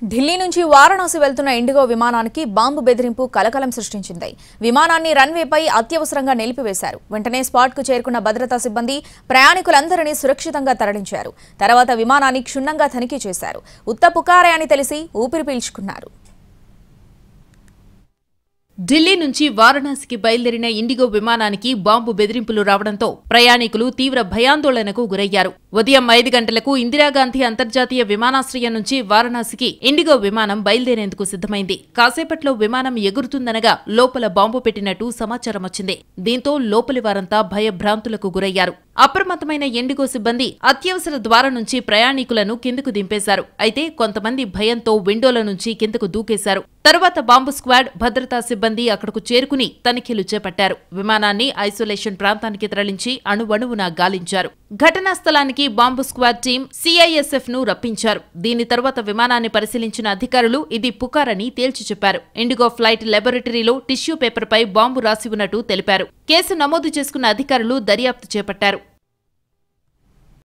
ఢిల్లీ నుంచి వారణాసి వెళ్తున్న ఇండిగో విమానానికి బాంబు బెదిరింపు కలకలం సృష్టించింది. విమానాన్ని రన్వేపై అత్యవసరంగా నిలిపివేశారు. వెంటనే స్పాట్కు చేరుకున్న భద్రతా సిబ్బంది ప్రయాణికులందరినీ సురక్షితంగా తరలించారు. తర్వాత విమానాన్ని క్షుణ్ణంగా తనిఖీ చేశారు. ఉత్తపుకారే అని తెలిసి ఊపిరి పీల్చుకున్నారు. ఢిల్లీ నుంచి వారణాసికి బయలుదేరిన ఇండిగో విమానానికి బాంబు బెదిరింపులు రావడంతో ప్రయాణికులు తీవ్ర భయాందోళనకు గురయ్యారు. ఉదయం 5 గంటలకు ఇందిరాగాంధీ అంతర్జాతీయ విమానాశ్రయం నుంచి వారణాసికి ఇండిగో విమానం బయలుదేరేందుకు సిద్ధమైంది. కాసేపట్లో విమానం ఎగురుతుందనగా లోపల బాంబు పెట్టినట్టు సమాచారం వచ్చింది. దీంతో లోపలి వారంతా భయభ్రాంతులకు గురయ్యారు. అప్రమత్తమైన ఇండిగో సిబ్బంది అత్యవసర ద్వారం నుంచి ప్రయాణికులను కిందకు దింపేశారు. అయితే కొంతమంది భయంతో విండోల నుంచి కిందకు దూకేశారు. తరువాత బాంబు స్క్వాడ్, భద్రతా సిబ్బంది అక్కడకు చేరుకుని తనిఖీలు చేపట్టారు. విమానాన్ని ఐసోలేషన్ ప్రాంతానికి తరలించి అణువణువున గాలించారు. ఘటనా స్థలానికి బాంబు స్క్వాడ్ టీం, సిఐఎస్ఎఫ్ ను రప్పించారు. దీని తర్వాత విమానాన్ని పరిశీలించిన అధికారులు ఇది పుకారని తేల్చి చెప్పారు. ఇండిగో ఫ్లైట్ లాబొరేటరీలో టిష్యూ పేపర్పై బాంబు రాసి ఉన్నట్టు తెలిపారు. కేసు నమోదు చేసుకున్న అధికారులు దర్యాప్తు చేపట్టారు.